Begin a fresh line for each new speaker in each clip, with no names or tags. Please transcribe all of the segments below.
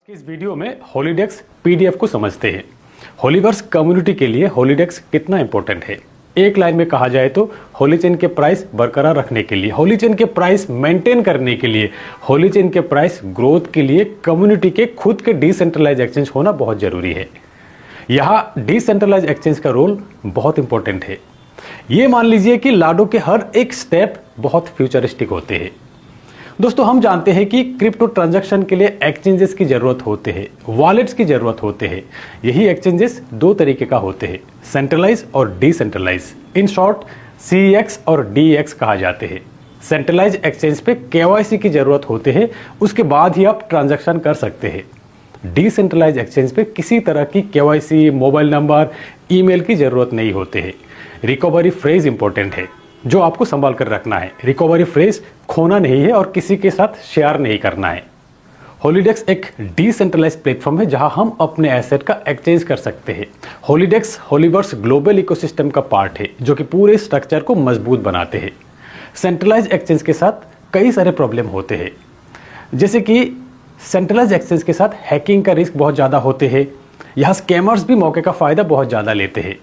इस वीडियो में हॉलीडेक्स पीडीएफ को समझते हैं। होलीवर्स कम्युनिटी के लिए हॉलीडेक्स कितना इंपॉर्टेंट है। एक लाइन में कहा जाए तो होली चेन के प्राइस बरकरार रखने के लिए, होली चेन के प्राइस मेंटेन करने के लिए, होली चेन के प्राइस ग्रोथ के लिए कम्युनिटी के खुद के डिसेंट्रलाइज एक्सचेंज होना बहुत जरूरी है। यहाँ डिसेंट्रलाइज एक्सचेंज का रोल बहुत इंपॉर्टेंट है। ये मान लीजिए कि लाडो के हर एक स्टेप बहुत फ्यूचरिस्टिक होते हैं। दोस्तों, हम जानते हैं कि क्रिप्टो ट्रांजैक्शन के लिए एक्सचेंजेस की जरूरत होते हैं, वॉलेट्स की जरूरत होते हैं। यही एक्सचेंजेस दो तरीके का होते हैं, सेंट्रलाइज और डिसेंट्रलाइज। इन शॉर्ट CEX और DEX कहा जाते हैं। सेंट्रलाइज एक्सचेंज पे KYC की जरूरत होते हैं, उसके बाद ही आप ट्रांजैक्शन कर सकते हैं। डिसेंट्रलाइज एक्सचेंज पे किसी तरह की KYC, मोबाइल नंबर, ईमेल की जरूरत नहीं होते हैं। रिकवरी फ्रेज इंपॉर्टेंट है जो आपको संभाल कर रखना है। रिकवरी फ्रेज खोना नहीं है और किसी के साथ शेयर नहीं करना है। हॉलीडेक्स एक डिसेंट्रलाइज्ड प्लेटफॉर्म है जहां हम अपने एसेट का एक्सचेंज कर सकते हैं। हॉलीडेक्स होलीवर्स ग्लोबल इकोसिस्टम का पार्ट है जो कि पूरे स्ट्रक्चर को मजबूत बनाते हैं। सेंट्रलाइज एक्सचेंज के साथ कई सारे प्रॉब्लम होते हैं, जैसे कि सेंट्रलाइज एक्सचेंज के साथ हैकिंग का रिस्क बहुत ज़्यादा होते हैं। यहाँ स्कैमर्स भी मौके का फ़ायदा बहुत ज़्यादा लेते हैं।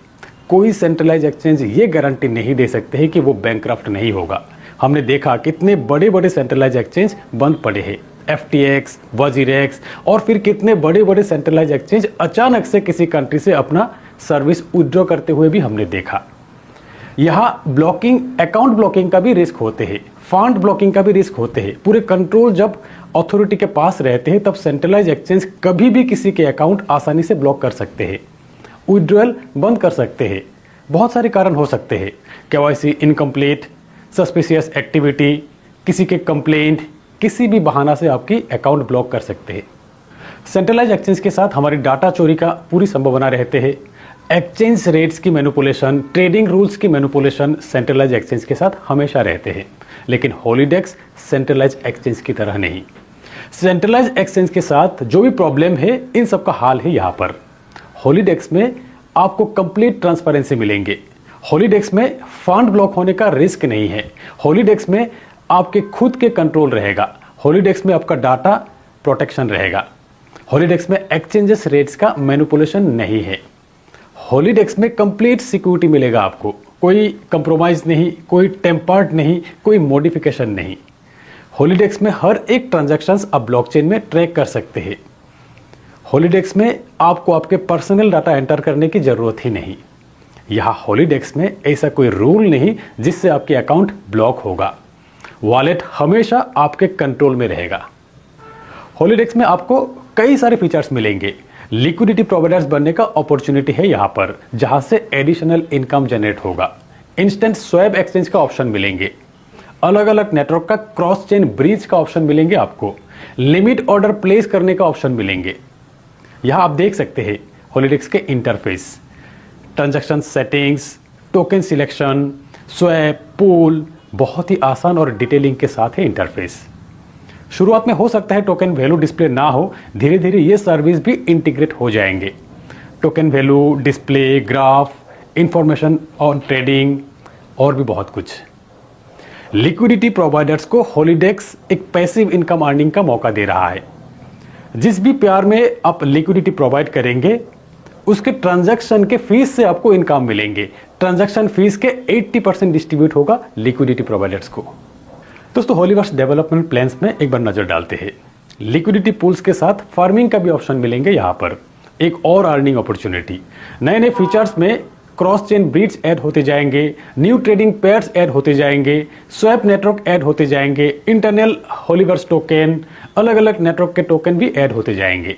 कोई सेंट्रलाइज एक्सचेंज ये गारंटी नहीं दे सकते हैं कि वो बैंकक्रफ्ट नहीं होगा। हमने देखा कितने बड़े बड़े सेंट्रलाइज एक्सचेंज बंद पड़े हैं, FTX, WazirX, और फिर कितने बड़े बड़े सेंट्रलाइज एक्सचेंज अचानक से किसी कंट्री से अपना सर्विस विड्रॉ करते हुए भी हमने देखा। यहाँ ब्लॉकिंग, अकाउंट ब्लॉकिंग का भी रिस्क होते हैं, फंड ब्लॉकिंग का भी रिस्क होते हैं। पूरे कंट्रोल जब अथॉरिटी के पास रहते हैं तब सेंट्रलाइज एक्सचेंज कभी भी किसी के अकाउंट आसानी से ब्लॉक कर सकते हैं, विड्रॉल बंद कर सकते हैं। बहुत सारे कारण हो सकते हैं, KYC इनकम्प्लीट, सस्पिशियस एक्टिविटी, किसी के कंप्लेंट, किसी भी बहाना से आपकी अकाउंट ब्लॉक कर सकते हैं। सेंट्रलाइज एक्सचेंज के साथ हमारी डाटा चोरी का पूरी संभावना रहते हैं। एक्सचेंज रेट्स की मैनिपुलेशन, ट्रेडिंग रूल्स की मैनिपुलेशन सेंट्रलाइज एक्सचेंज के साथ हमेशा रहते हैं। लेकिन हॉलीडेक्स सेंट्रलाइज एक्सचेंज की तरह नहीं। सेंट्रलाइज एक्सचेंज के साथ जो भी प्रॉब्लम है इन सब का हाल है यहाँ पर। हॉलीडेक्स में आपको कंप्लीट ट्रांसपेरेंसी मिलेंगे। हॉलीडेक्स में फंड ब्लॉक होने का रिस्क नहीं है। हॉलीडेक्स में आपके खुद के कंट्रोल रहेगा। हॉलीडेक्स में आपका डाटा प्रोटेक्शन रहेगा। हॉलीडेक्स में एक्सचेंजेस रेट्स का मैनिपुलेशन नहीं है। हॉलीडेक्स में कंप्लीट सिक्योरिटी मिलेगा आपको, कोई कंप्रोमाइज नहीं, कोई टेम्पर्ड नहीं, कोई मॉडिफिकेशन नहीं। हॉलीडेक्स में हर एक ट्रांजैक्शंस आप ब्लॉकचेन में ट्रैक कर सकते हैं। हॉलीडेक्स में आपको आपके पर्सनल डाटा एंटर करने की जरूरत ही नहीं। यहाँ हॉलीडेक्स में ऐसा कोई रूल नहीं जिससे आपके अकाउंट ब्लॉक होगा। वॉलेट हमेशा आपके कंट्रोल में रहेगा। हॉलीडेक्स में आपको कई सारे फीचर्स मिलेंगे। लिक्विडिटी प्रोवाइडर्स बनने का अपॉर्चुनिटी है यहाँ पर, जहाँ से एडिशनल इनकम जनरेट होगा। इंस्टेंट स्वैप एक्सचेंज का ऑप्शन मिलेंगे। अलग अलग नेटवर्क का क्रॉस चेन ब्रिज का ऑप्शन मिलेंगे आपको। लिमिट ऑर्डर प्लेस करने का ऑप्शन मिलेंगे। यहाँ आप देख सकते हैं हॉलीडेक्स के interface, transaction settings, token selection, swap, pool, बहुत ही आसान और डिटेलिंग के साथ है इंटरफेस। शुरुआत में हो सकता है टोकन वैल्यू डिस्प्ले ना हो, धीरे धीरे ये सर्विस भी इंटीग्रेट हो जाएंगे। Token value display, graph, information on trading और भी बहुत कुछ। लिक्विडिटी प्रोवाइडर्स को हॉलीडेक्स एक पैसिव इनकम अर्निंग का मौका दे रहा है। जिस भी प्यार में आप लिक्विडिटी प्रोवाइड करेंगे उसके ट्रांजैक्शन के फीस से आपको इनकम मिलेंगे। ट्रांजैक्शन फीस के 80% डिस्ट्रीब्यूट होगा लिक्विडिटी प्रोवाइडर्स को। दोस्तों, हॉलीवर्स डेवलपमेंट प्लान्स में एक बार नजर डालते हैं। लिक्विडिटी पूल्स के साथ फार्मिंग का भी ऑप्शन मिलेंगे। यहाँ पर एक और अर्निंग अपॉर्चुनिटी, नए नए फीचर्स में क्रॉस चेन ब्रिज ऐड होते जाएंगे, न्यू ट्रेडिंग पेयर्स ऐड होते जाएंगे, स्वैप नेटवर्क ऐड होते जाएंगे, इंटरनल हॉलीवर्स टोकन, अलग अलग नेटवर्क के टोकन भी ऐड होते जाएंगे।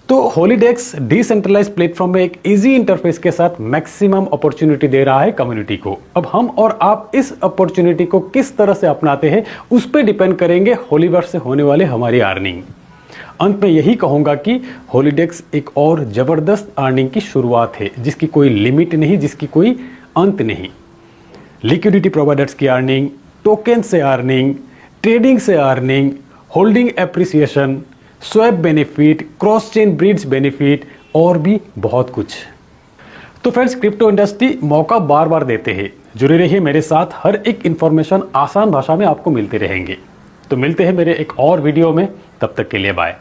तो हॉलीडेक्स डिसेंट्रलाइज्ड प्लेटफॉर्म में एक इजी इंटरफेस के साथ मैक्सिमम अपॉर्चुनिटी दे रहा है कम्युनिटी को। अब हम और आप इस अपॉर्चुनिटी को किस तरह से अपनाते हैं उस पर डिपेंड करेंगे हॉलीवर्स से होने वाले हमारी अर्निंग। अंत में यही कहूंगा कि हॉलीडेक्स एक और जबरदस्त अर्निंग की शुरुआत है, जिसकी कोई लिमिट नहीं, जिसकी कोई अंत नहीं। लिक्विडिटी प्रोवाइडर्स की अर्निंग, टोकन से अर्निंग, ट्रेडिंग से earning, holding appreciation, swap benefit, cross chain bridge benefit और भी बहुत कुछ। तो फ्रेंड्स, क्रिप्टो इंडस्ट्री मौका बार बार देते हैं। जुड़े रहिए मेरे साथ, हर एक इंफॉर्मेशन आसान भाषा में आपको मिलते रहेंगे। तो मिलते हैं मेरे एक और वीडियो में, तब तक के लिए बाय।